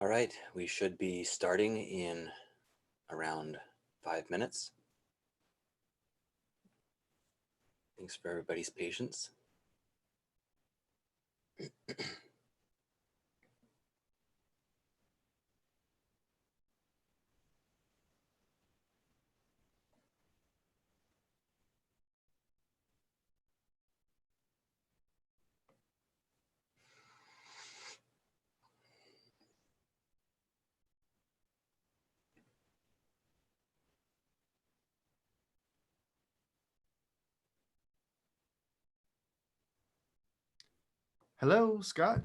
All right, we should be starting in around 5 minutes. Thanks for everybody's patience. Hello, Scott.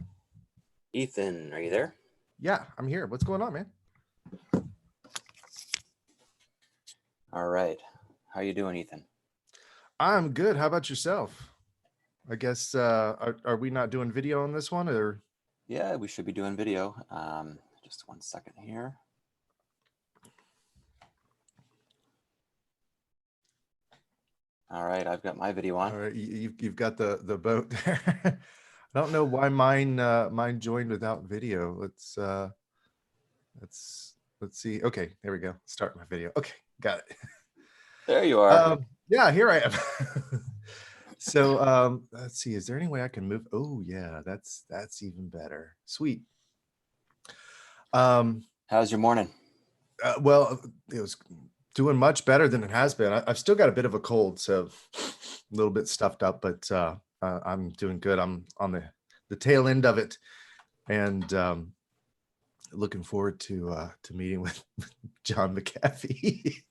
Ethan, are you there? Yeah, I'm here. What's going on, man? All right. How you doing, Ethan? I'm good. How about yourself? I guess, are we not doing video on this one or? Yeah, we should be doing video. Just 1 second here. All right, I've got my video on. All right, you've got the boat there. I don't know why mine joined without video. Let's see. Okay, there we go. Start my video. Okay, got it. There you are. Yeah, here I am. So let's see. Is there any way I can move? Oh yeah, that's even better. Sweet. How's your morning? Well, it was doing much better than it has been. I've still got a bit of a cold, so a little bit stuffed up, but I'm doing good. I'm on the tail end of it, and looking forward to meeting with John McAfee.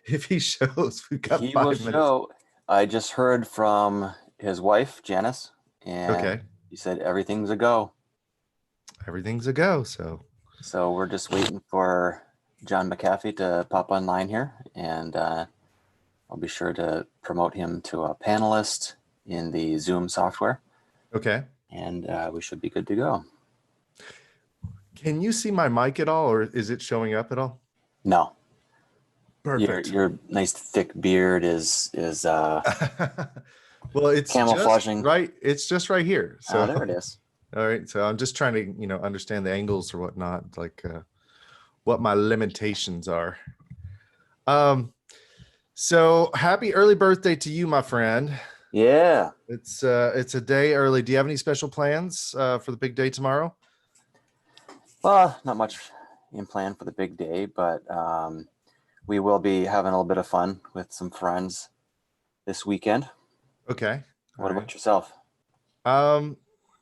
If he shows, we've got 5 minutes. Show. I just heard from his wife, Janice, and okay, he said everything's a go. Everything's a go. So we're just waiting for John McAfee to pop online here, and I'll be sure to promote him to a panelist in the Zoom software. Okay. And we should be good to go. Can you see my mic at all, or is it showing up at all? No. Perfect. Your nice thick beard is well, it's camouflaging. Just right. It's just right here. So there it is. All right. So I'm just trying to, understand the angles or whatnot, like what my limitations are. So happy early birthday to you, my friend. Yeah. It's a day early. Do you have any special plans for the big day tomorrow? Well, not much in plan for the big day, but we will be having a little bit of fun with some friends this weekend. Okay. What about yourself? I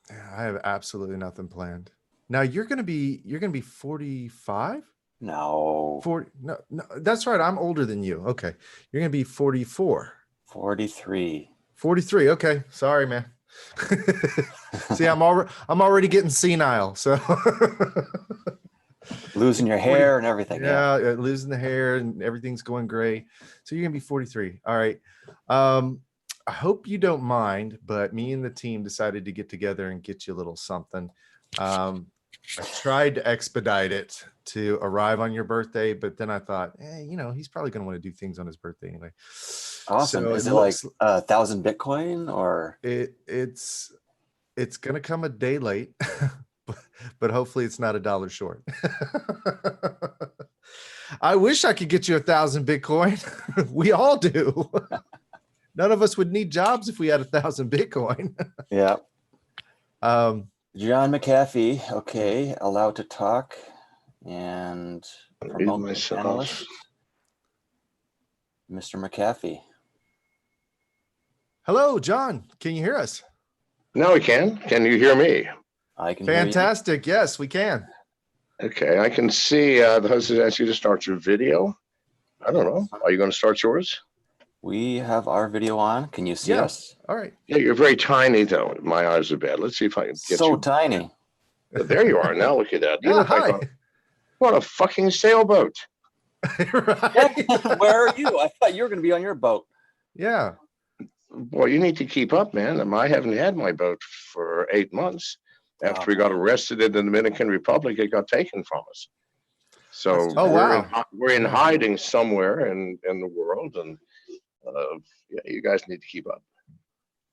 have absolutely nothing planned. Now you're gonna be 45? No. 40? No, that's right. I'm older than you. Okay, you're gonna be 44. 43. 43. Okay, sorry, man. See, I'm already getting senile. So losing your hair and everything. Yeah, losing the hair and everything's going gray. So you're gonna be 43. All right. I hope you don't mind, but me and the team decided to get together and get you a little something. I tried to expedite it to arrive on your birthday, but then I thought, he's probably going to want to do things on his birthday anyway. Awesome. So is it like 1,000 Bitcoin or? It's going to come a day late, but hopefully it's not $1 short. I wish I could get you 1,000 Bitcoin. We all do. None of us would need jobs if we had 1,000 Bitcoin. Yeah. John McAfee. Okay. Allowed to talk and promote the panelist. Mr. McAfee. Hello, John. Can you hear us? Now we can. Can you hear me? I can. Fantastic. Hear you. Yes, we can. Okay. I can see the host has asked you to start your video. I don't know. Are you going to start yours? We have our video on. Can you see us? All right. Yeah, you're very tiny, though. My eyes are bad. Let's see if I can get so you. Tiny. But there you are. Now look at that. You Yeah, look hi. like what a fucking sailboat. Right. Where are you? I thought you were going to be on your boat. Yeah. Boy, you need to keep up, man. I haven't had my boat for 8 months. After we got arrested in the Dominican Republic, it got taken from us. So we're in hiding somewhere in the world, and yeah, you guys need to keep up.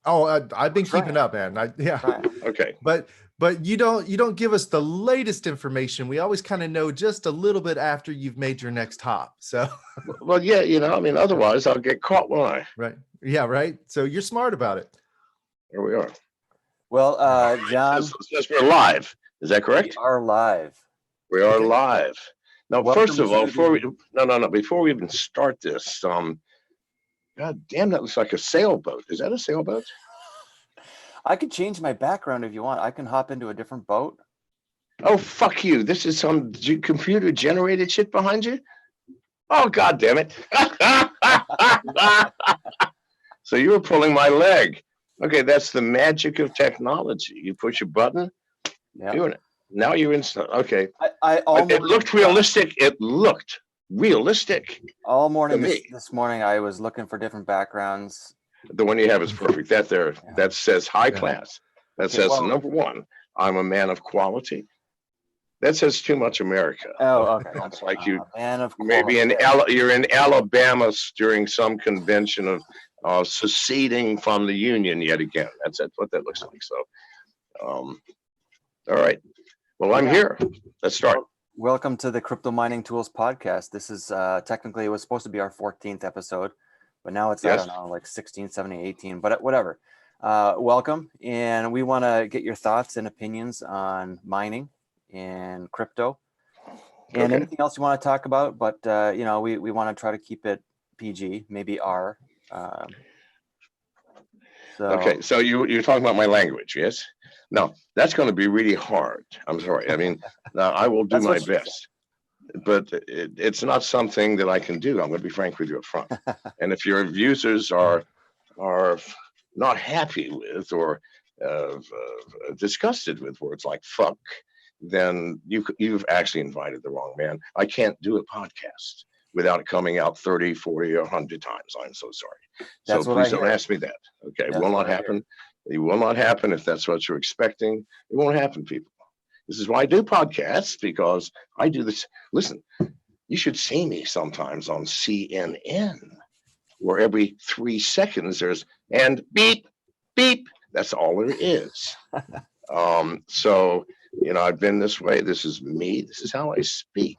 Oh, I've been keeping up, man. Yeah. Right. Okay. But you don't give us the latest information. We always kind of know just a little bit after you've made your next hop. So Well, yeah, I mean, otherwise I'll get caught, won't I? right. Yeah, right. So you're smart about it. Here we are. Well, John, It says we're live. Is that we correct? are live. We are live. Now, Welcome first of all, to before we even start this, God damn, that looks like a sailboat. Is that a sailboat? I could change my background if you want. I can hop into a different boat. Oh, fuck you. This is some computer generated shit behind you? Oh, God damn it. So you were pulling my leg. Okay, that's the magic of technology. You push a button, doing it. Now you're in. Okay. It looked realistic. It looked realistic. All morning this morning, I was looking for different backgrounds. The one you have is perfect. That says high class. That says number one, I'm a man of quality. That says too much America. Oh, okay. It's like you man of maybe you're in Alabama during some convention of seceding from the Union yet again. That's what that looks like. So, all right. Well, I'm here. Let's start. Welcome to the Crypto Mining Tools podcast. This is technically, it was supposed to be our 14th episode, but now it's, I don't know, like 16, 17, 18, but whatever. Welcome. And we want to get your thoughts and opinions on mining and crypto and anything else you want to talk about. But, we want to try to keep it PG, maybe R. Okay, so you're talking about my language, yes? No, that's going to be really hard. I'm sorry. I mean, I will do my best, but it's not something that I can do. I'm going to be frank with you up front. And if your users are not happy with or disgusted with words like fuck, then you've actually invited the wrong man. I can't do a podcast without it coming out 30, 40, or 100 times. I'm so sorry. So please don't ask me that. Okay, it will not happen. It will not happen if that's what you're expecting. It won't happen, people. This is why I do podcasts, because I do this. Listen, you should see me sometimes on CNN, where every 3 seconds there's and beep, beep. That's all there is. So, I've been this way. This is me. This is how I speak.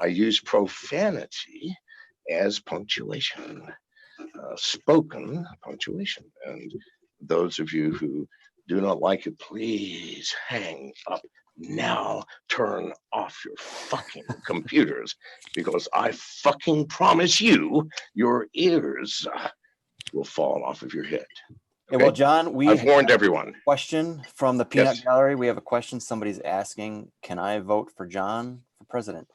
I use profanity as punctuation, spoken punctuation. And those of you who do not like it, please hang up now. Turn off your fucking computers, because I fucking promise you, your ears will fall off of your head. Okay? Well, John, I've warned everyone. Question from the Peanut Gallery. We have a question. Somebody's asking, can I vote for John for president?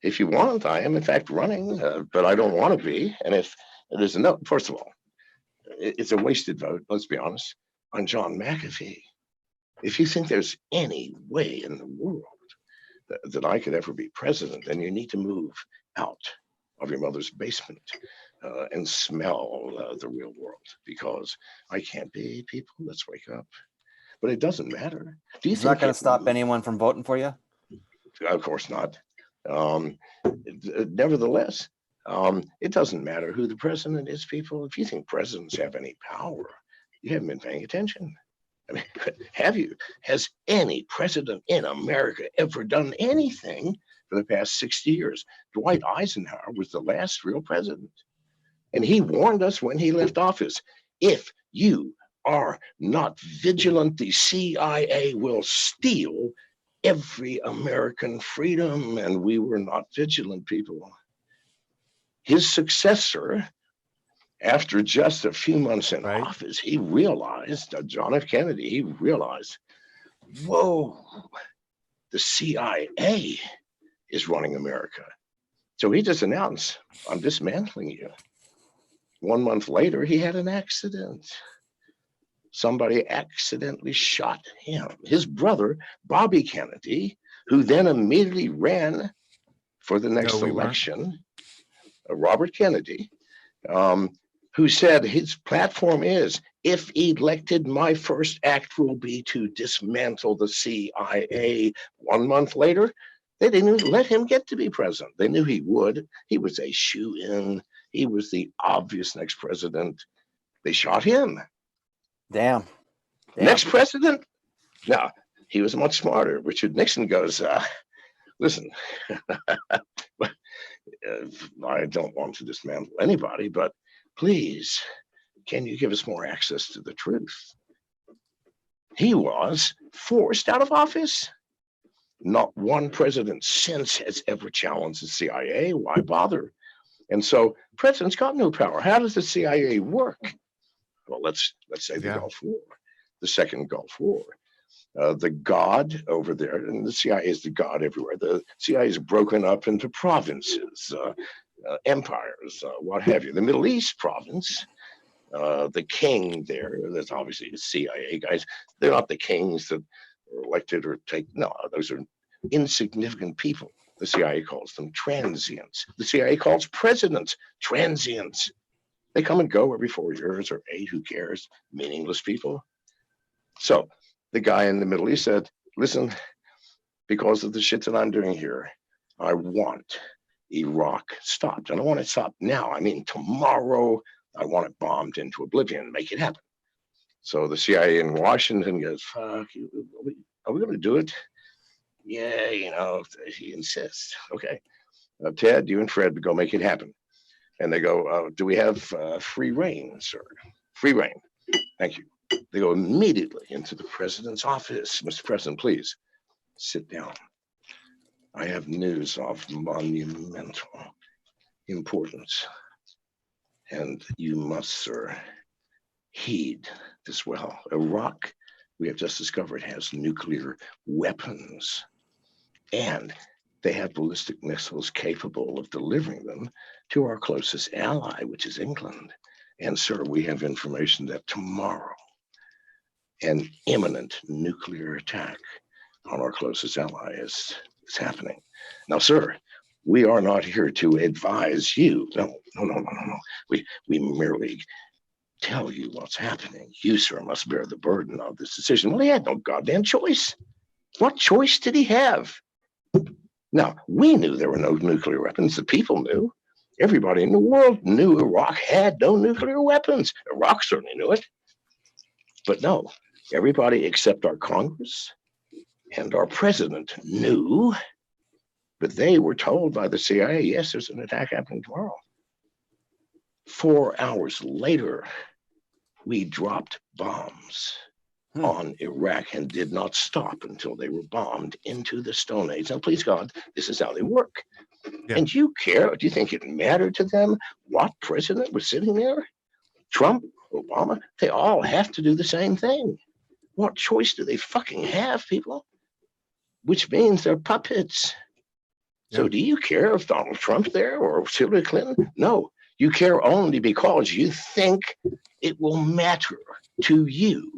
If you want, I am in fact running, but I don't want to be. And if there's first of all, it's a wasted vote, let's be honest, on John McAfee. If you think there's any way in the world that I could ever be president, then you need to move out of your mother's basement and smell the real world, because I can't be. People, let's wake up. But it doesn't matter. Do you think not going to stop anyone from voting for you? Of course not. Nevertheless, it doesn't matter who the president is, people. If you think presidents have any power, you haven't been paying attention. I mean, have you? Has any president in America ever done anything for the past 60 years? Dwight Eisenhower was the last real president. And he warned us when he left office, if you are not vigilant, the CIA will steal every American freedom. And we were not vigilant, people. His successor, after just a few months in office, he realized, John F. Kennedy, he realized, whoa, the CIA is running America. So he just announced, I'm dismantling you. 1 month later, he had an accident. Somebody accidentally shot him. His brother, Bobby Kennedy, who then immediately ran for the next election, Robert Kennedy, who said his platform is, if elected, my first act will be to dismantle the CIA. 1 month later, they didn't even let him get to be president. They knew he would. He was a shoo-in. He was the obvious next president. They shot him. Damn. Next president? No, he was much smarter. Richard Nixon goes, listen, I don't want to dismantle anybody, but please, can you give us more access to the truth? He was forced out of office. Not one president since has ever challenged the CIA. Why bother? And so presidents got no power. How does the CIA work? Well, let's say the Gulf War, the second Gulf War. The God over there, and the CIA is the God everywhere. The CIA is broken up into provinces, empires, what have you. The Middle East province, the king there, that's obviously the CIA guys. They're not the kings that are elected or take, no, those are insignificant people. The CIA calls them transients. The CIA calls presidents transients. They come and go every 4 years or 8, who cares? Meaningless people. So the guy in the Middle East said, listen, because of the shit that I'm doing here, I want Iraq stopped. And I want it stopped now. I mean, tomorrow, I want it bombed into oblivion, make it happen. So the CIA in Washington goes, fuck, are we going to do it? Yeah, you know, he insists. Okay, Ted, you and Fred go make it happen. And they go, do we have free reign, sir? Free reign. Thank you. They go immediately into the president's office. Mr. President, please sit down. I have news of monumental importance. And you must, sir, heed this well. Iraq, we have just discovered, has nuclear weapons. And they have ballistic missiles capable of delivering them to our closest ally, which is England. And sir, we have information that tomorrow, an imminent nuclear attack on our closest ally is happening. Now, sir, we are not here to advise you. No. We merely tell you what's happening. You, sir, must bear the burden of this decision. Well, he had no goddamn choice. What choice did he have? Now, we knew there were no nuclear weapons. The people knew. Everybody in the world knew Iraq had no nuclear weapons. Iraq certainly knew it. But no, everybody except our Congress and our president knew, but they were told by the CIA, yes, there's an attack happening tomorrow. 4 hours later, we dropped bombs on Iraq and did not stop until they were bombed into the Stone Age. Now, please God, this is how they work. Yeah. And you care? Do you think it mattered to them what president was sitting there? Trump, Obama, they all have to do the same thing. What choice do they fucking have, people? Which means they're puppets. Yeah. So do you care if Donald Trump's there or Hillary Clinton? No, you care only because you think it will matter to you.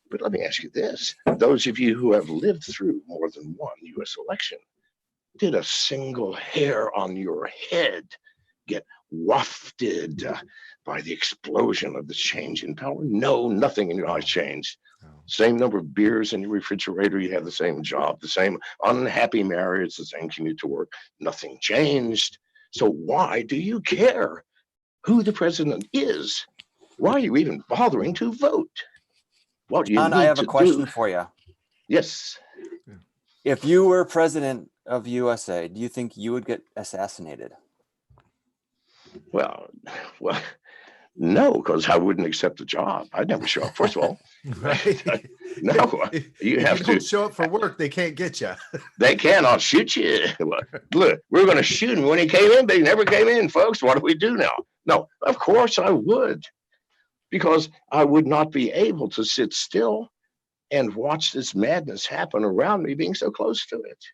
But let me ask you this. Those of you who have lived through more than one US election, did a single hair on your head get wafted by the explosion of the change in power? No, nothing in your life changed. Oh. Same number of beers in your refrigerator, you have the same job, the same unhappy marriage, the same commute to work. Nothing changed. So why do you care who the president is? Why are you even bothering to vote? What you John, I have a question for you. Yes. If you were president of USA, do you think you would get assassinated? Well, no, because I wouldn't accept the job. I'd never show up. First of all, right? No, you have to show up for work. They can't get you. They cannot shoot you. Look, we're going to shoot him when he came in, but he never came in, folks. What do we do now? No, of course I would, because I would not be able to sit still and watch this madness happen around me, being so close to it.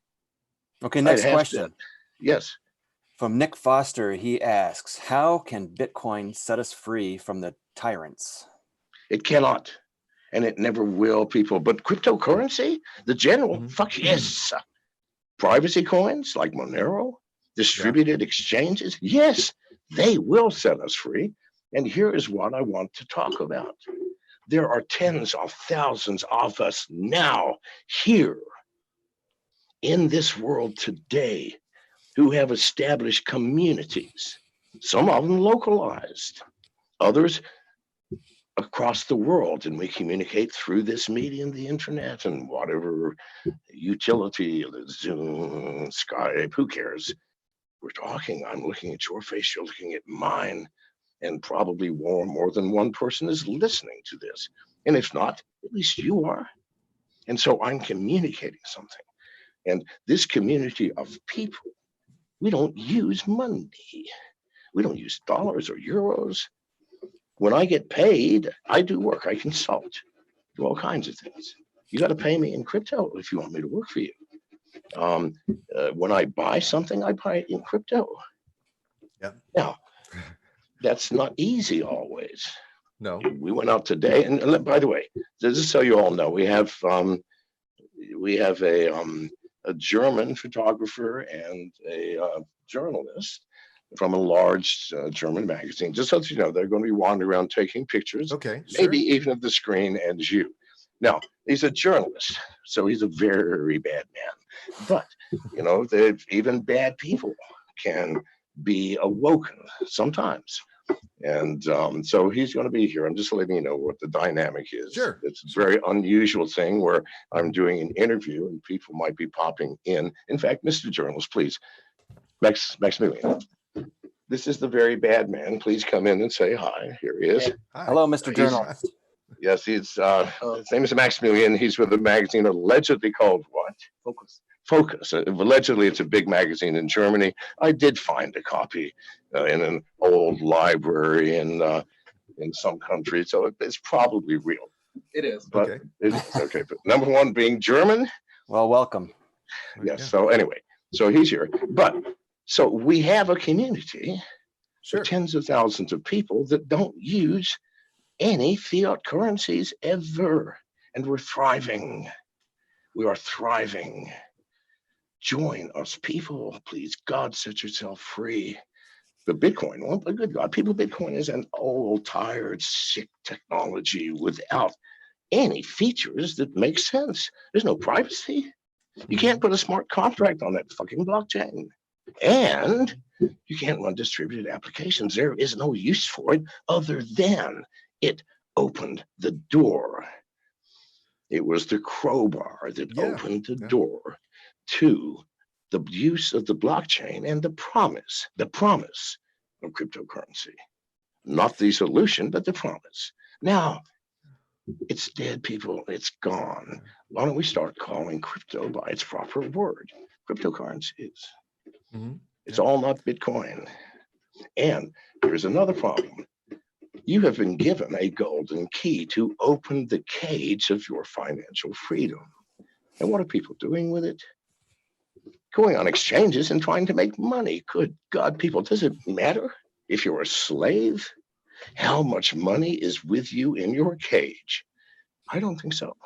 Okay, next question. Yes. From Nick Foster, he asks, how can Bitcoin set us free from the tyrants? It cannot, and it never will, people. But cryptocurrency, the general, fuck yes. Privacy coins like Monero, distributed exchanges, yes, they will set us free. And here is what I want to talk about. There are tens of thousands of us now here in this world today who have established communities, some of them localized, others across the world, and we communicate through this medium, the internet, and whatever utility, the Zoom, Skype, who cares? We're talking, I'm looking at your face, you're looking at mine, and probably more than one person is listening to this. And if not, at least you are. And so I'm communicating something. And this community of people, we don't use money. We don't use dollars or euros. When I get paid, I do work, I consult, do all kinds of things. You got to pay me in crypto if you want me to work for you. When I buy something, I buy it in crypto. Yep. Now, that's not easy always. No. We went out today, and by the way, just so you all know, we have a German photographer and a journalist from a large German magazine. Just so you know, they're going to be wandering around taking pictures. Okay. Maybe even of the screen and you. Now, he's a journalist, so he's a very bad man. But, you know, even bad people can be awoken sometimes. And so he's going to be here. I'm just letting you know what the dynamic is. Sure. It's a very unusual thing where I'm doing an interview and people might be popping in. In fact, Mr. Journalist, please, Maximilian, this is the very bad man. Please come in and say hi. Here he is. Hi. Hello, Mr. Journalist. Yes, his name is Maximilian. He's with a magazine allegedly called what? Focus. Allegedly, it's a big magazine in Germany. I did find a copy in an old library in some country, so it's probably real. It is. But Okay. it's okay. But number one, being German. Well, welcome. Yes. Yeah. So anyway, so he's here. But so we have a community Sure. of tens of thousands of people that don't use any fiat currencies ever, and we're thriving. We are thriving. Join us, people. Please, God, set yourself free. The Bitcoin, well, the good God, people, Bitcoin is an old, tired, sick technology without any features that make sense. There's no privacy. You can't put a smart contract on that fucking blockchain. And you can't run distributed applications. There is no use for it other than it opened the door. It was the crowbar that opened the door to the use of the blockchain and the promise of cryptocurrency. Not the solution, but the promise. Now, it's dead, people. It's gone. Why don't we start calling crypto by its proper word? Cryptocurrencies. Mhm. It's all not Bitcoin. And here's another problem. You have been given a golden key to open the cage of your financial freedom. And what are people doing with it? Going on exchanges and trying to make money. Good God, people, does it matter if you're a slave? How much money is with you in your cage? I don't think so.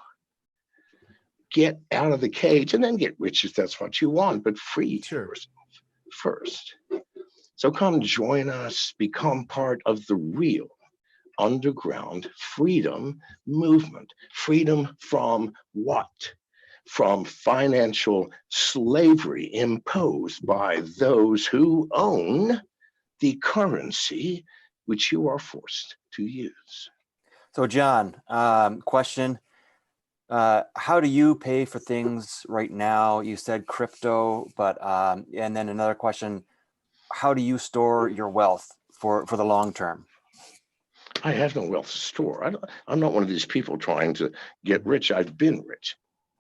Get out of the cage and then get rich if that's what you want, but free yourself first. So come join us, become part of the real underground freedom movement. Freedom from what? From financial slavery imposed by those who own the currency which you are forced to use. So, John, question. How do you pay for things right now? You said crypto, but and then another question, how do you store your wealth for the long term? I have no wealth to store. I'm not one of these people trying to get rich. I've been rich.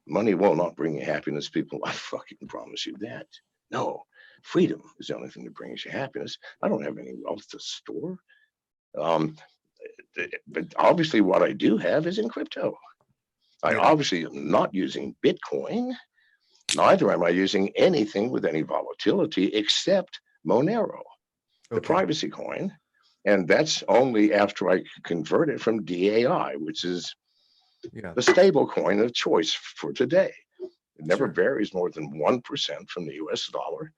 Money will not bring you happiness, people. I fucking promise you that. No, freedom is the only thing that brings you happiness. I don't have any wealth to store. But obviously what I do have is in crypto. I obviously am not using Bitcoin. Neither am I using anything with any volatility except Monero, the privacy coin. And that's only after I convert it from DAI, which is the stable coin of choice for today. It never varies more than 1% from the US dollar.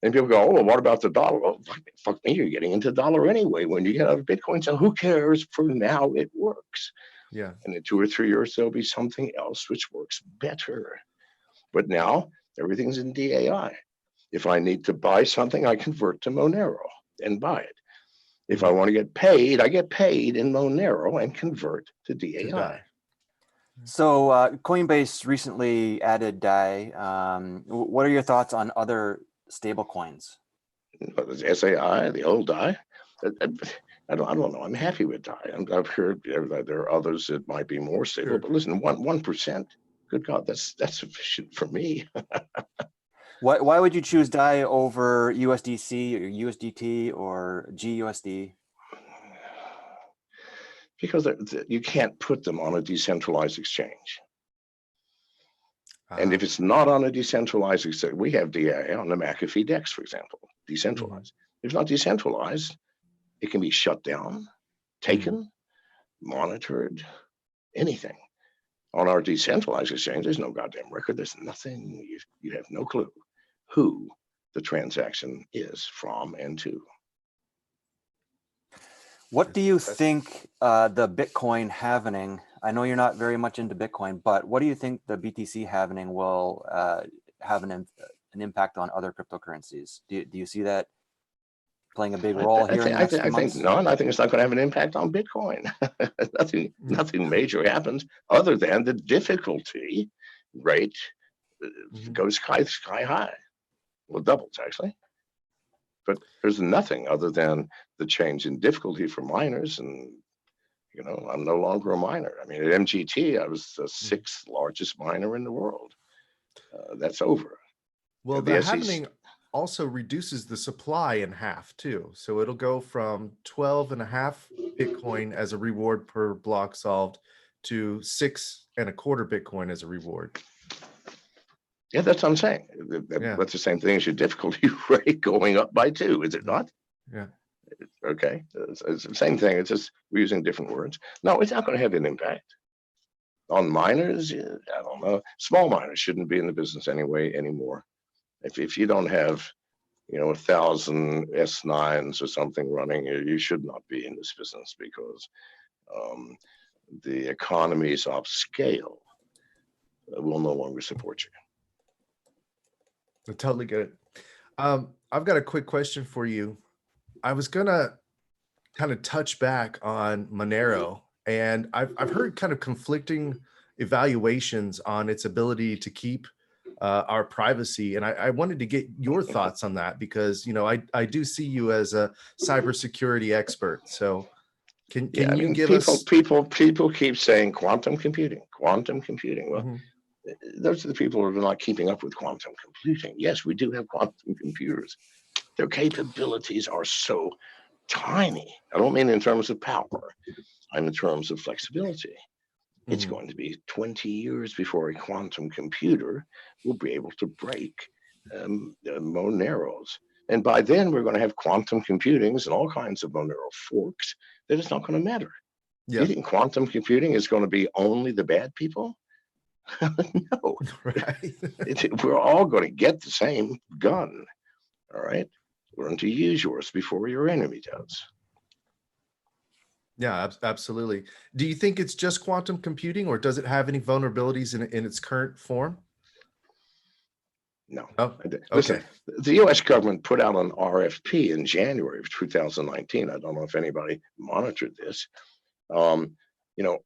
And people go, oh, well, what about the dollar? Well, fuck me, you're getting into dollar anyway. When you get out of Bitcoin, so who cares? For now, it works. Yeah. And in 2 or 3 years, there'll be something else which works better. But now everything's in DAI. If I need to buy something, I convert to Monero and buy it. If I want to get paid, I get paid in Monero and convert to DAI. So Coinbase recently added DAI. What are your thoughts on other stable coins? There's SAI, the old DAI. I don't know. I'm happy with DAI. I've heard there are others that might be more stable, but listen, 1%. Good God, that's sufficient for me. Why would you choose DAI over USDC or USDT or GUSD? Because you can't put them on a decentralized exchange. And if it's not on a decentralized exchange, we have DAI on the McAfee DEX, for example, decentralized. If it's not decentralized, it can be shut down, taken, monitored, anything. On our decentralized exchange, there's no goddamn record. There's nothing. You have no clue who the transaction is from and to. What do you think the Bitcoin halvening, I know you're not very much into Bitcoin, but what do you think the BTC halvening will have an impact on other cryptocurrencies? Do you see that playing a big role here in the next few months? None. I think it's not going to have an impact on Bitcoin. Nothing major happens other than the difficulty rate goes sky high. Well, doubles actually. But there's nothing other than the change in difficulty for miners. And, I'm no longer a miner. I mean, at MGT, I was the 6th largest miner in the world. That's over. Well, the halvening also reduces the supply in half too. So it'll go from 12.5 Bitcoin as a reward per block solved to 6.25 Bitcoin as a reward. Yeah, that's what I'm saying. That's the same thing as your difficulty rate going up by 2, is it not? Yeah. Okay, it's the same thing. It's just we're using different words. No, it's not going to have an impact on miners. I don't know. Small miners shouldn't be in the business anymore. If you don't have, 1,000 S9s or something running, you should not be in this business because the economies of scale will no longer support you. I totally get it. I've got a quick question for you. I was gonna kind of touch back on Monero, and I've heard kind of conflicting evaluations on its ability to keep our privacy, and I wanted to get your thoughts on that because I do see you as a cybersecurity expert. So can you give us? People keep saying quantum computing. Well. Those are the people who are not keeping up with quantum computing. Yes, we do have quantum computers. Their capabilities are so tiny. I don't mean in terms of power. I'm in terms of flexibility. It's going to be 20 years before a quantum computer will be able to break Moneros. And by then, we're going to have quantum computings and all kinds of Monero forks that it's not going to matter. Yeah. You think quantum computing is going to be only the bad people? No, right. We're all going to get the same gun. All right. Learn to use yours before your enemy does. Yeah, absolutely. Do you think it's just quantum computing, or does it have any vulnerabilities in its current form? No. Oh, listen, okay. The U.S. government put out an RFP in January of 2019. I don't know if anybody monitored this.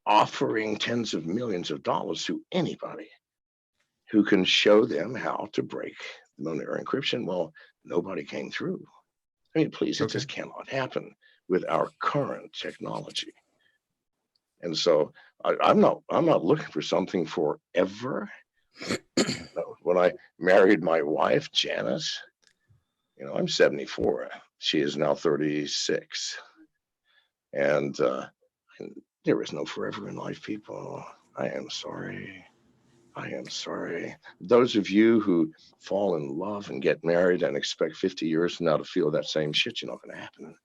Offering tens of millions of dollars to anybody who can show them how to break Monero encryption. Well, nobody came through. I mean, please, it just cannot happen with our current technology. And so I'm not looking for something forever. When I married my wife, Janice, I'm 74. She is now 36. And there is no forever in life, people. I am sorry. Those of you who fall in love and get married and expect 50 years from now to feel that same shit, you're not going to happen.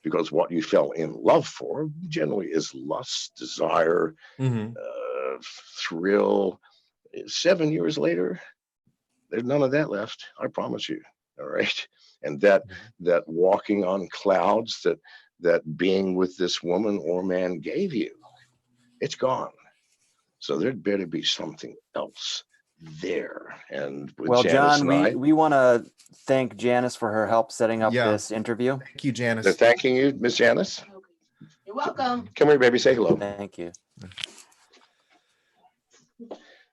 Because what you fell in love for generally is lust, desire, thrill. 7 years later, there's none of that left. I promise you. All right. And that walking on clouds that being with this woman or man gave you, it's gone. So there'd better be something else there. And with Well, Janice John, and we want to thank Janice for her help setting up Yeah. this interview. Thank you, Janice. they're thanking you, Miss Janice. You're welcome. Come here, baby, say hello. Thank you.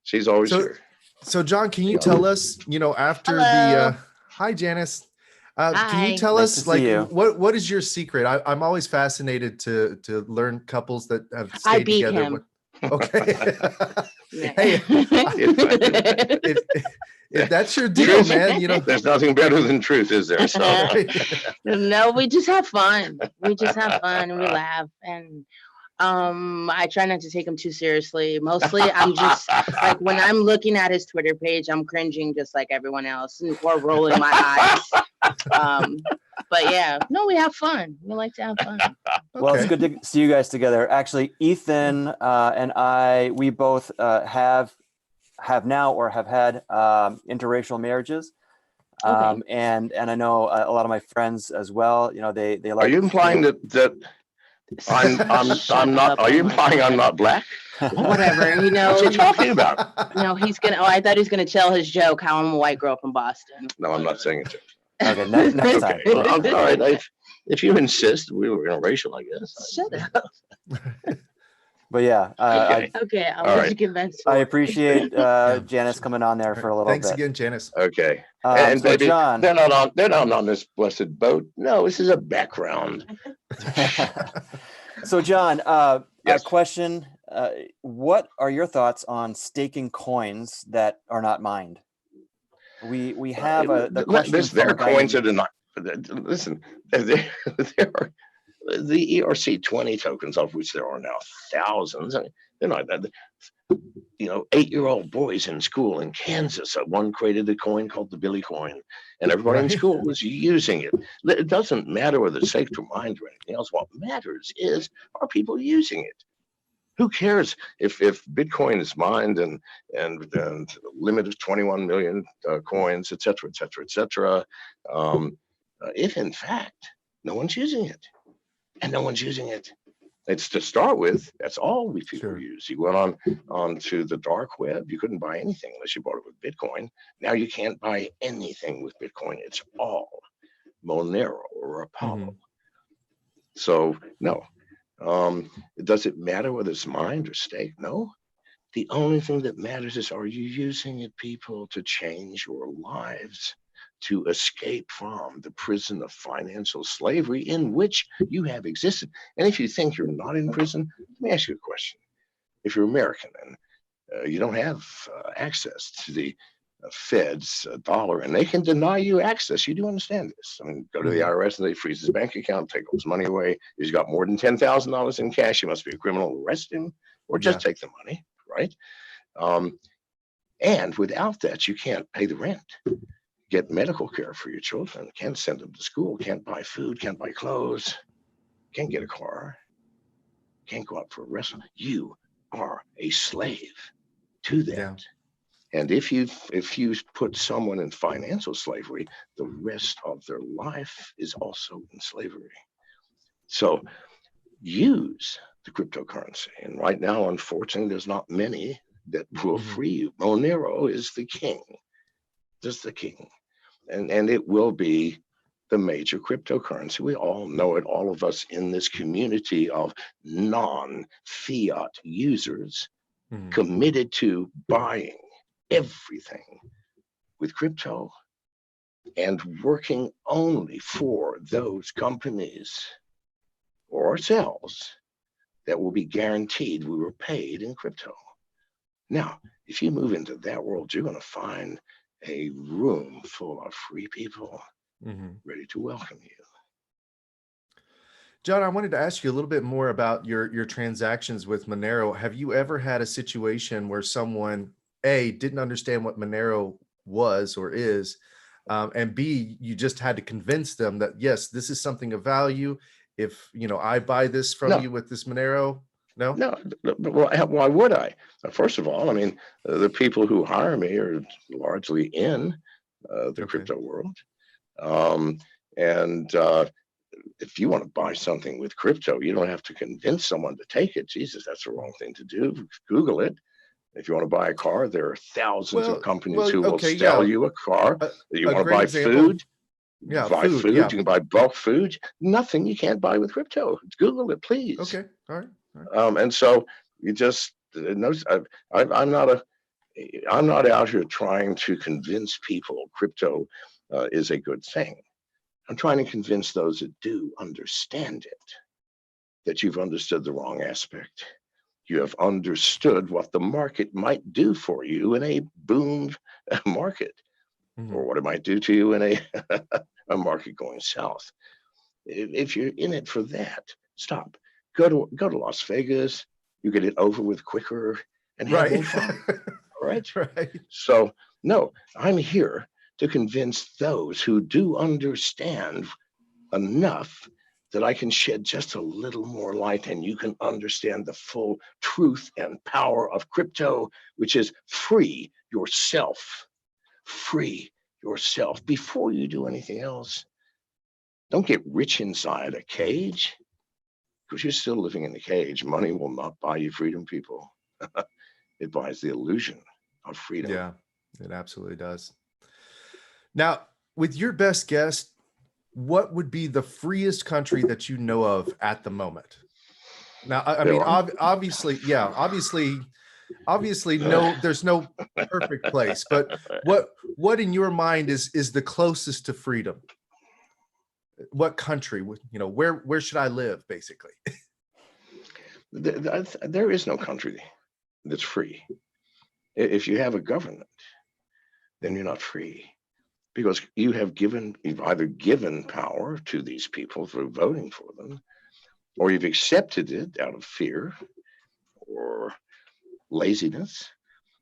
She's always here. So John, can you tell us, after Hello. the hi Janice. Can Hi. you tell Nice to us see you. what is your secret? I'm always fascinated to learn couples that have I stayed beat together. him. Okay. Yeah. Hey, if that's your deal, man, There's nothing better than truth, is there? So No, we just have fun. We just have fun and we laugh. And I try not to take him too seriously. Mostly I'm just like when I'm looking at his Twitter page, I'm cringing just like everyone else or rolling my eyes. But yeah, no, we have fun. We like to have fun. Well, it's Okay. good to see you guys together. Actually, Ethan and I, we both have now or have had interracial marriages. Okay. And I know a lot of my friends as well. They are like. you implying that I'm not, are you implying I'm not black? Whatever, What's he talking about? No, he's gonna. Oh, I thought he was gonna tell his joke. How I'm a white girl from Boston. No, I'm not saying it. Okay, next time. Okay, well, all right. If you insist, we were interracial, I guess. Shut up. But yeah, Okay. Okay, I'll All let right. you convince. I appreciate Janice coming on there for a little Thanks bit. again, Janice. Okay. So Baby, John, they're not on this blessed boat. No, this is a background. so John, Yes. a question: what are your thoughts on staking coins that are not mined? We have the question. Their coins are not. Listen, there are the ERC20 tokens, of which there are now thousands. I mean, they're not that. 8-year-old boys in school in Kansas, one created a coin called the Billy coin, and everybody in Right. school was using it. It doesn't matter whether it's safe to mine or anything else. What matters is, are people using it? Who cares if Bitcoin is mined and the limit is 21 million coins, et cetera, et cetera, et cetera. If in fact no one's using it, and no one's using it, it's to start with. That's all we people Sure. use. You went onto the dark web. You couldn't buy anything unless you bought it with Bitcoin. Now you can't buy anything with Bitcoin. It's all Monero or Apollo. So no. Does it matter whether it's mined or staked? No. The only thing that matters is, are you using it, people, to change your lives, to escape from the prison of financial slavery in which you have existed? And if you think you're not in prison, let me ask you a question. If you're American and you don't have access to the Fed's dollar, and they can deny you access. You do understand this. I mean, go to the IRS and they freeze his bank account, take all his money away. He's got more than $10,000 in cash. He must be a criminal. Arrest him, or just take the money, right? And without that, you can't pay the rent, get medical care for your children, can't send them to school, can't buy food, can't buy clothes, can't get a car, can't go out for a restaurant. You are a slave to that. Yeah. And if you put someone in financial slavery, the rest of their life is also in slavery. So use the cryptocurrency. And right now, unfortunately, there's not many that will free you. Monero is the king, just the king. And it will be the major cryptocurrency. We all know it, all of us in this community of non-fiat users committed to buying everything with crypto and working only for those companies or ourselves that will be guaranteed we were paid in crypto. Now, if you move into that world, you're going to find a room full of free people ready to welcome you. John, I wanted to ask you a little bit more about your transactions with Monero. Have you ever had a situation where someone, A, didn't understand what Monero was or is, and B, you just had to convince them that, yes, this is something of value. If, I buy this from you with this Monero, no? No, why would I? First of all, I mean, the people who hire me are largely in the crypto world. If you want to buy something with crypto, you don't have to convince someone to take it. Jesus, that's the wrong thing to do. Google it. If you want to buy a car, there are thousands of companies who will okay, sell you a car. You want to buy food? Yeah, buy food. Yeah. You can buy bulk food. Nothing you can't buy with crypto. Google it, please. Okay. All right. And so you just I'm not out here trying to convince people crypto is a good thing. I'm trying to convince those that do understand it that you've understood the wrong aspect. You have understood what the market might do for you in a boom market, or what it might do to you in a market going south. If you're in it for that, stop. Go to Las Vegas. You get it over with quicker and have more fun. All right. Right. So no, I'm here to convince those who do understand enough that I can shed just a little more light, and you can understand the full truth and power of crypto, which is free yourself. Free yourself before you do anything else. Don't get rich inside a cage, because you're still living in the cage. Money will not buy you freedom, people. It buys the illusion of freedom. Yeah, it absolutely does. Now, with your best guess, what would be the freest country that you know of at the moment? Now, I mean, obviously, no, there's no perfect place, but what in your mind is the closest to freedom? What country would, where should I live, basically? There is no country that's free. If you have a government, then you're not free, because you've either given power to these people through voting for them, or you've accepted it out of fear or laziness.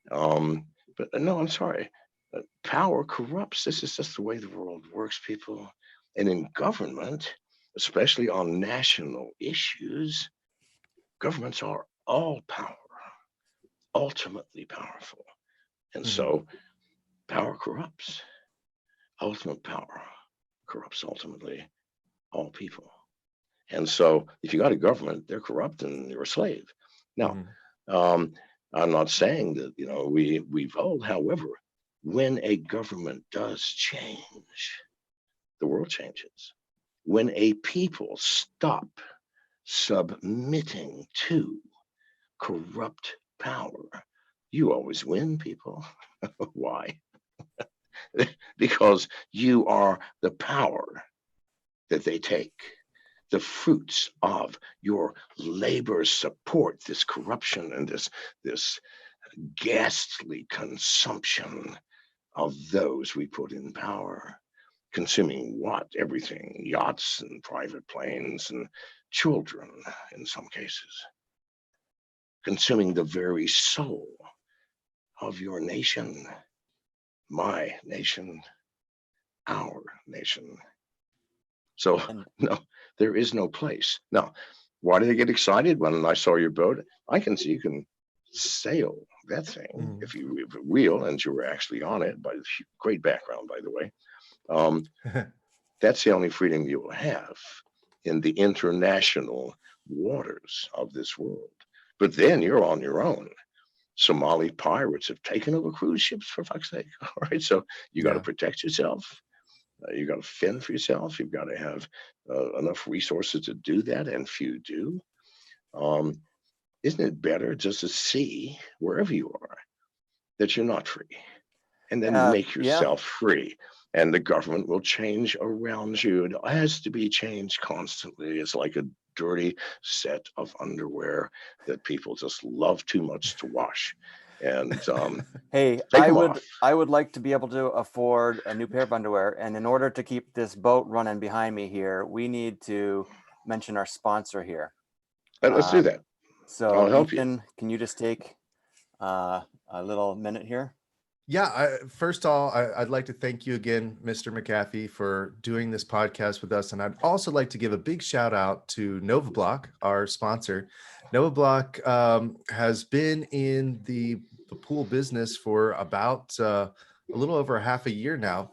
But no, I'm sorry. Power corrupts. This is just the way the world works, people. And in government, especially on national issues, governments are all power, ultimately powerful. And so power corrupts. Ultimate power corrupts ultimately all people. And so if you got a government, they're corrupt and you're a slave. Now, I'm not saying that, we vote. However, when a government does change, the world changes. When a people stop submitting to corrupt power, you always win, people. Why? Because you are the power that they take. The fruits of your labor support this corruption and this ghastly consumption of those we put in power. Consuming what? Everything. Yachts and private planes and children in some cases. Consuming the very soul of your nation, my nation, our nation. So no, there is no place. Now, why did I get excited when I saw your boat? I can see you can sail that thing if you have a wheel, and you were actually on it. By great background, by the way. That's the only freedom you will have in the international waters of this world. But then you're on your own. Somali pirates have taken over cruise ships, for fuck's sake. All right, so you got to protect yourself. You got to fend for yourself. You've got to have enough resources to do that, and few do. Isn't it better just to see wherever you are that you're not free, and then make yourself free? And the government will change around you. It has to be changed constantly. It's like a dirty set of underwear that people just love too much to wash. And hey, I would like to be able to afford a new pair of underwear, and in order to keep this boat running behind me here, we need to mention our sponsor here. Let's do that. So I'll help Ethan, can you just take a little minute here? Yeah, first of all, I'd like to thank you again, Mr. McAfee, for doing this podcast with us. And I'd also like to give a big shout out to NovaBlock, our sponsor. NovaBlock has been in the pool business for about a little over half a year now.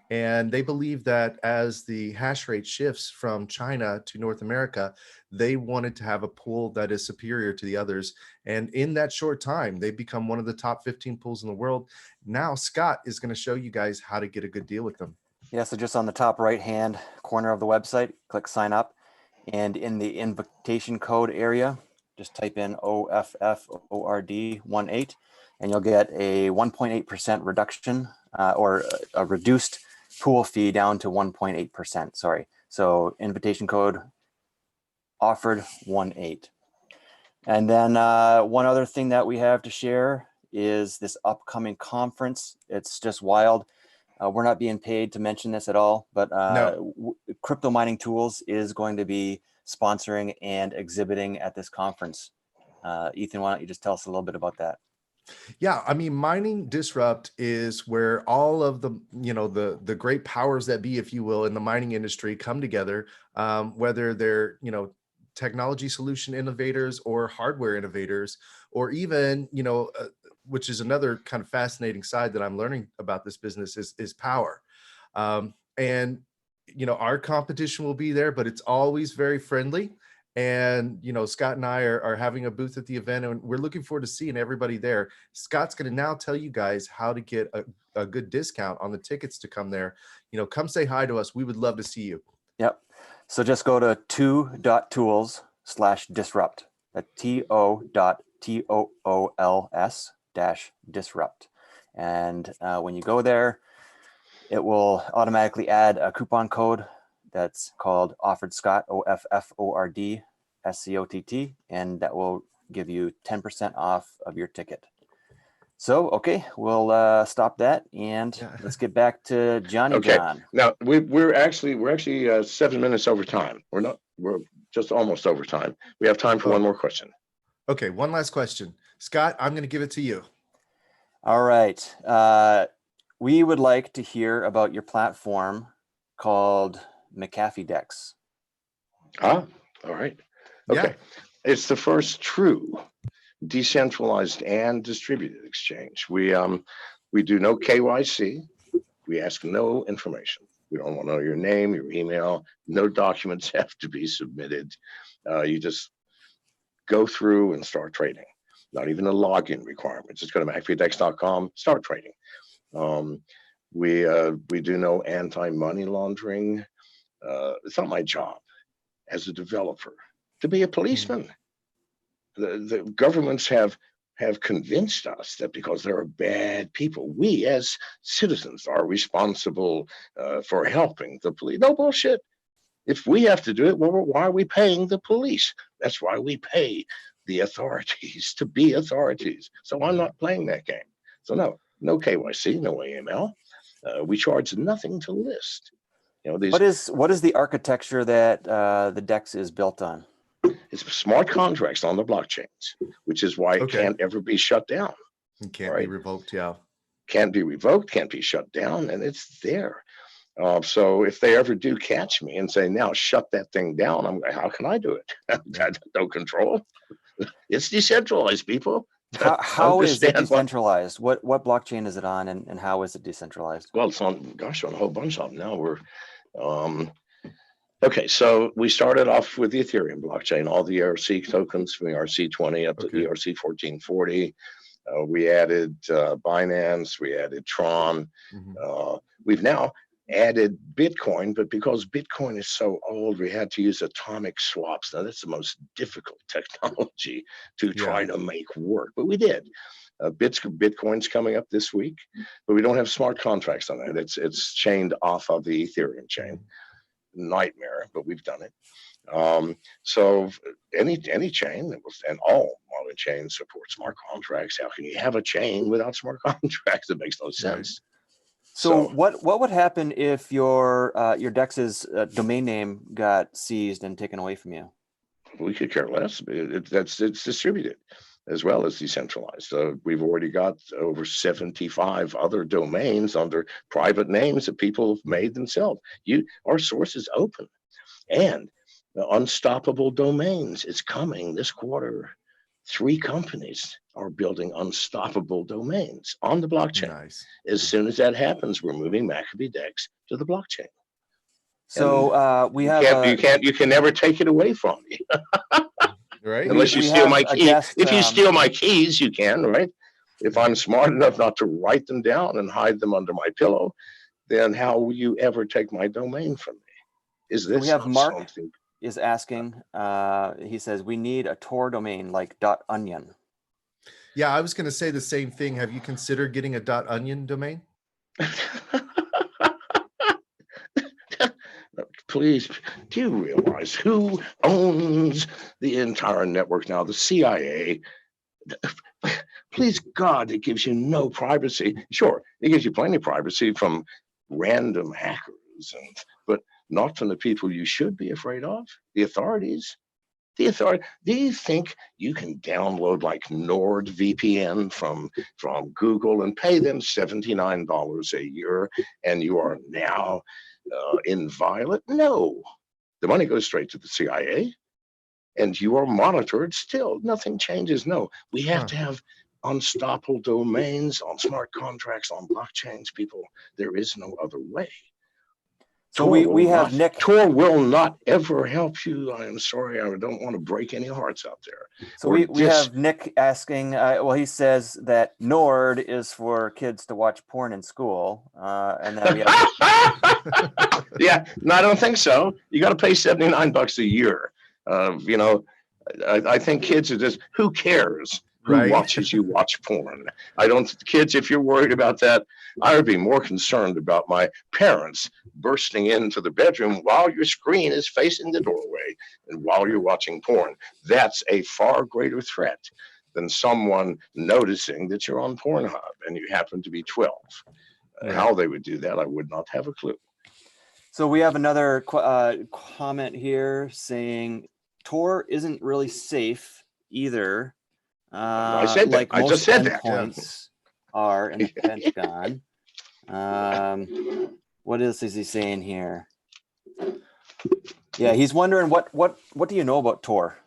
And they believe that as the hash rate shifts from China to North America, they wanted to have a pool that is superior to the others. And in that short time, they've become one of the top 15 pools in the world. Now, Scott is going to show you guys how to get a good deal with them. Yeah, so just on the top right-hand corner of the website, click sign up. And in the invitation code area, just type in OFFORD18, and you'll get a 1.8% reduction or a reduced pool fee down to 1.8%. Sorry. So invitation code offered 18. And then one other thing that we have to share is this upcoming conference. It's just wild. We're not being paid to mention this at all, but No. Crypto Mining Tools is going to be sponsoring and exhibiting at this conference. Ethan, why don't you just tell us a little bit about that? Yeah, I mean, Mining Disrupt is where all of the, the great powers that be, if you will, in the mining industry come together, whether they're, technology solution innovators or hardware innovators, or even, which is another kind of fascinating side that I'm learning about this business is power. And, our competition will be there, but it's always very friendly. And, Scott and I are having a booth at the event, and we're looking forward to seeing everybody there. Scott's going to now tell you guys how to get a good discount on the tickets to come there. Come say hi to us. We would love to see you. Yep. So just go to 2.tools/disrupt. That's TO.TOOLS-disrupt. And when you go there, it will automatically add a coupon code that's called Offered Scott, OFFORD SCOTT, and that will give you 10% off of your ticket. So, okay, we'll stop that, and let's get back to Johnny John. Now we're actually 7 minutes over time. We're just almost over time. We have time for one more question. Okay, one last question. Scott, I'm going to give it to you. All right. We would like to hear about your platform called McAfee DEX. All right. Okay. Yeah. It's the first true decentralized and distributed exchange. We do no KYC. We ask no information. We don't want to know your name, your email. No documents have to be submitted. You just go through and start trading. Not even a login requirement. Just go to McAfeeDex.com, start trading. We do no anti-money laundering. It's not my job as a developer to be a policeman. The governments have convinced us that because there are bad people, we as citizens are responsible for helping the police. No bullshit. If we have to do it, well, why are we paying the police? That's why we pay the authorities to be authorities. So I'm not playing that game. So no KYC, no AML. We charge nothing to list. What is the architecture that the DEX is built on? It's smart contracts on the blockchains, which is why it can't ever be shut down. It can't be revoked, yeah. Can't be revoked, can't be shut down, and it's there. So if they ever do catch me and say, now shut that thing down, I'm like, how can I do it? No control. It's decentralized, people. How is it decentralized? What blockchain is it on, and how is it decentralized? Well, it's on a whole bunch of them now. We're okay, so we started off with the Ethereum blockchain, all the ERC tokens from ERC20 up to ERC 1440. We added Binance, we added Tron. We've now added Bitcoin, but because Bitcoin is so old, we had to use atomic swaps. Now, that's the most difficult technology to try to make work, but we did. Bitcoin's coming up this week, but we don't have smart contracts on that. It's chained off of the Ethereum chain. Nightmare, but we've done it. So any chain that was, and all modern chains support smart contracts. How can you have a chain without smart contracts? It makes no sense. So what would happen if your DEX's domain name got seized and taken away from you? We could care less. It's distributed as well as decentralized. We've already got over 75 other domains under private names that people have made themselves. Our source is open, and the unstoppable domains is coming this quarter. 3 companies are building unstoppable domains on the blockchain. Nice. As soon as that happens, we're moving McAfee DEX to the blockchain. So we have you can never take it away from me. Right. Unless you we steal have my a keys. guest, If you steal my keys, you can, right? If I'm smart enough not to write them down and hide them under my pillow, then how will you ever take my domain from me? Is this we have Mark something? is asking, he says, we need a Tor domain like .onion. Yeah, I was going to say the same thing. Have you considered getting a .onion domain? Please, do you realize who owns the entire network now? The CIA. Please, God, it gives you no privacy. Sure, it gives you plenty of privacy from random hackers, but not from the people you should be afraid of, the authorities. The authority. Do you think you can download like NordVPN from Google and pay them $79 a year, and you are now inviolate? No, the money goes straight to the CIA, and you are monitored still. Nothing changes. No, we have to have unstoppable domains on smart contracts on blockchains. People, there is no other way. So we have Nick. Tor will not ever help you. I am sorry. I don't want to break any hearts out there. So we have Nick asking, well, he says that Nord is for kids to watch porn in school. And then we have... Yeah, no, I don't think so. You got to pay $79 a year. You know, I think kids are just, who cares who watches you watch porn? Kids, if you're worried about that, I would be more concerned about my parents bursting into the bedroom while your screen is facing the doorway and while you're watching porn. That's a far greater threat than someone noticing that you're on Pornhub and you happen to be 12. How they would do that, I would not have a clue. So we have another comment here saying Tor isn't really safe either. I said like that. I just said that. Endpoints are in the Pentagon. What else is he saying here? Yeah, he's wondering what do you know about Tor?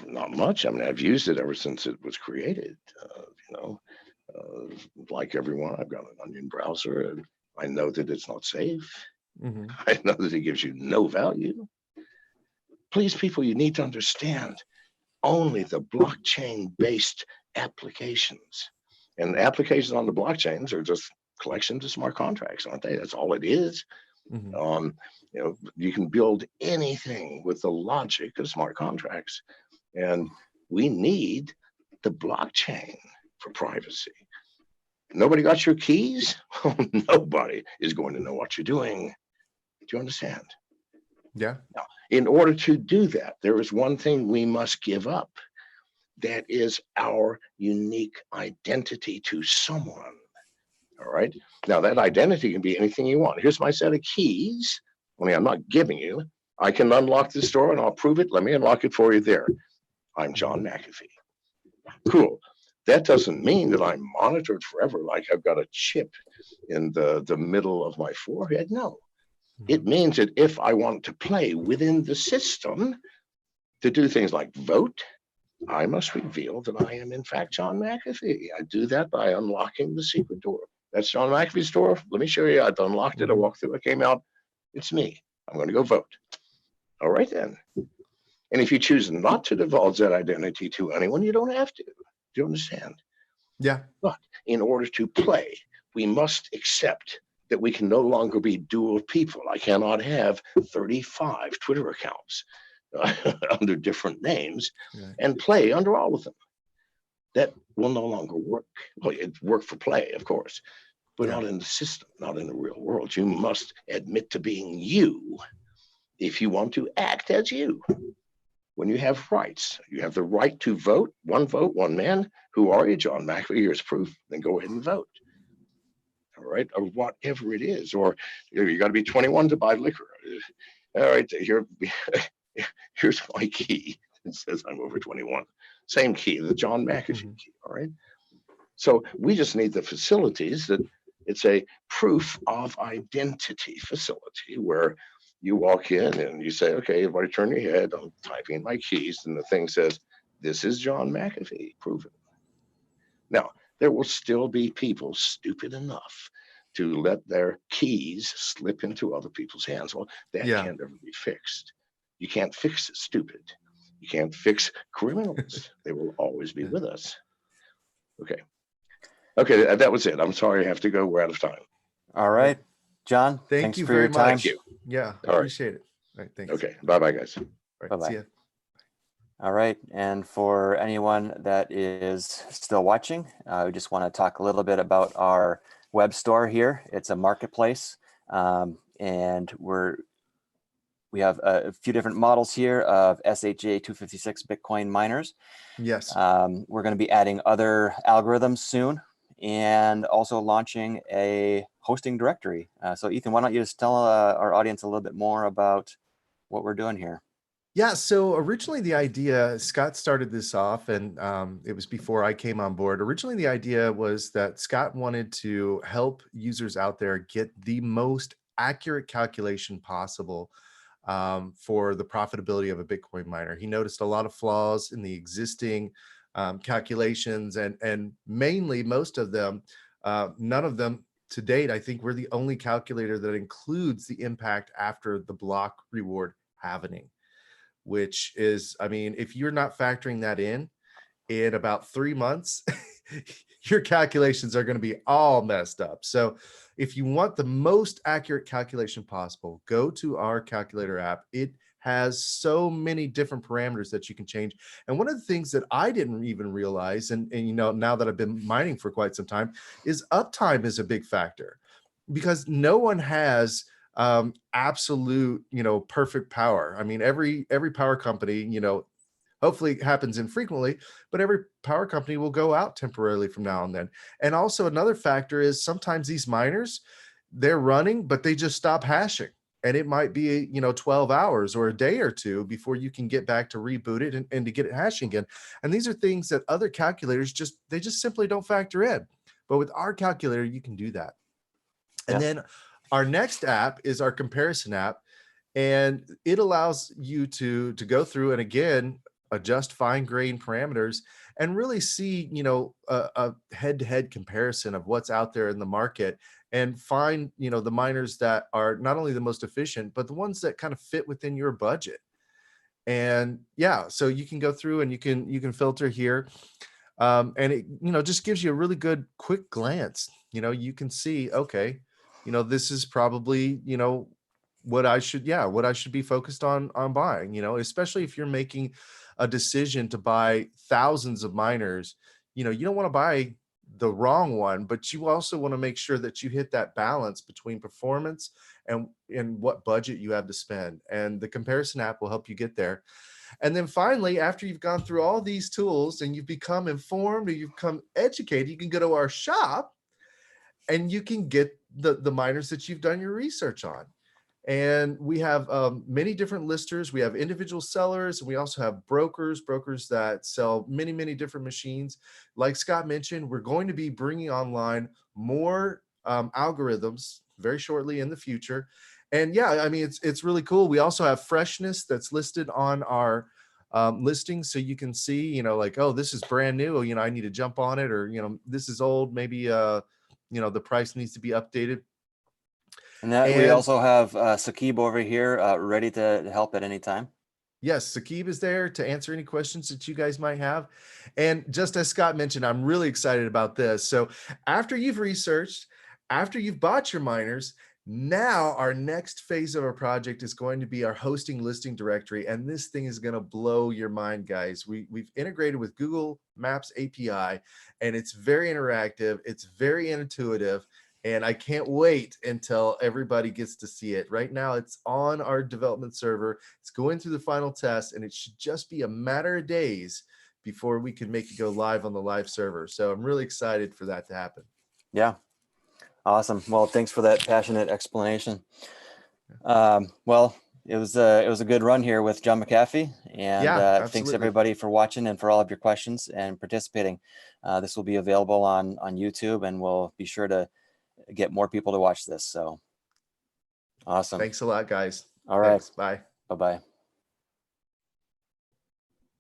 Not much. I mean, I've used it ever since it was created. You know, like everyone, I've got an Onion browser, and I know that it's not safe. I know that it gives you no value. Please, people, you need to understand only the blockchain-based applications. And applications on the blockchains are just collections of smart contracts, aren't they? That's all it is. You know, you can build anything with the logic of smart contracts. And we need the blockchain for privacy. Nobody got your keys? Nobody is going to know what you're doing. Do you understand? Yeah. Now, in order to do that, there is one thing we must give up. That is our unique identity to someone. All right. Now, that identity can be anything you want. Here's my set of keys. Only I'm not giving you. I can unlock this door and I'll prove it. Let me unlock it for you there. I'm John McAfee. Cool. That doesn't mean that I'm monitored forever, like I've got a chip in the middle of my forehead. No. It means that if I want to play within the system to do things like vote, I must reveal that I am in fact John McAfee. I do that by unlocking the secret door. That's John McAfee's door. Let me show you. I've unlocked it. I walked through. I came out. It's me. I'm going to go vote. All right, then. And if you choose not to divulge that identity to anyone, you don't have to. Do you understand? Yeah. But in order to play, we must accept that we can no longer be dual people. I cannot have 35 Twitter accounts under different names and play under all of them. That will no longer work. Well, it work for play, of course, but not in the system, not in the real world. You must admit to being you if you want to act as you. When you have rights, you have the right to vote, one man. Who are you, John McAfee? Here's proof. Then go ahead and vote. All right, or whatever it is. Or you got to be 21 to buy liquor. All right, here's my key. It says I'm over 21. Same key, the John McAfee key. All right. So we just need the facilities that it's a proof of identity facility where You walk in and you say, okay, everybody turn your head. I'm typing in my keys, and the thing says, this is John McAfee, proven. Now, there will still be people stupid enough to let their keys slip into other people's hands. Well, that can never be fixed. You can't fix stupid. You can't fix criminals. They will always be with us. Okay. Okay, that was it. I'm sorry I have to go. We're out of time. All right. John, Thank thanks you for very your time. much. Thank you. Yeah, All right. appreciate it. All right, thanks. Okay, bye-bye, guys. All right, Bye-bye. see ya. All right. And for anyone that is still watching, we just want to talk a little bit about our web store here. It's a marketplace, and we have a few different models here of SHA 256 Bitcoin miners. Yes. We're going to be adding other algorithms soon, and also launching a hosting directory. So Ethan, why don't you just tell our audience a little bit more about what we're doing here? Yeah, so originally the idea, Scott started this off, and it was before I came on board. Originally, the idea was that Scott wanted to help users out there get the most accurate calculation possible for the profitability of a Bitcoin miner. He noticed a lot of flaws in the existing calculations, and mainly most of them, none of them to date. I think we're the only calculator that includes the impact after the block reward halvening, which is, I mean, if you're not factoring that in about 3 months, your calculations are going to be all messed up. So if you want the most accurate calculation possible, go to our calculator app. It has so many different parameters that you can change. And one of the things that I didn't even realize, and you know, now that I've been mining for quite some time, is uptime is a big factor, because no one has absolute, you know, perfect power. I mean, every power company, you know, hopefully it happens infrequently, but every power company will go out temporarily from now and then. And also another factor is sometimes these miners, they're running, but they just stop hashing. And it might be, you know, 12 hours or a day or two before you can get back to reboot it and to get it hashing again. And these are things that other calculators they just simply don't factor in. But with our calculator, you can do that. And then our next app is our comparison app. And it allows you to go through and again, adjust fine-grained parameters and really see, you know, a head-to-head comparison of what's out there in the market, and find, you know, the miners that are not only the most efficient, but the ones that kind of fit within your budget. And yeah, so you can go through and you can filter here. And it, you know, just gives you a really good quick glance. You know, you can see, okay, you know, this is probably, you know, what I should be focused on buying, you know, especially if you're making a decision to buy thousands of miners. You know, you don't want to buy the wrong one, but you also want to make sure that you hit that balance between performance and what budget you have to spend. And the comparison app will help you get there. And then finally, after you've gone through all these tools and you've become informed or you've become educated, you can go to our shop and you can get the miners that you've done your research on. And we have many different listers. We have individual sellers, and we also have brokers that sell many, many different machines. Like Scott mentioned, we're going to be bringing online more algorithms very shortly in the future. And yeah, I mean, it's really cool. We also have freshness that's listed on our listing, so you can see, you know, like, oh, this is brand new, you know, I need to jump on it, or, you know, this is old, maybe you know, the price needs to be updated. And we also have Saqib over here ready to help at any time. Yes, Saqib is there to answer any questions that you guys might have. And just as Scott mentioned, I'm really excited about this. So after you've researched, after you've bought your miners, now our next phase of our project is going to be our hosting listing directory. And this thing is going to blow your mind, guys. We've integrated with Google Maps API, and it's very interactive. It's very intuitive. And I can't wait until everybody gets to see it. Right now, it's on our development server. It's going through the final test, and it should just be a matter of days before we can make it go live on the live server. So I'm really excited for that to happen. Yeah, awesome. Well, thanks for that passionate explanation. Well, it was a good run here with John McAfee, and thanks everybody for watching and for all of your questions and participating. This will be available on YouTube, and we'll be sure to get more people to watch this. So awesome. Thanks a lot, guys. All right. Thanks. Bye. Bye-bye.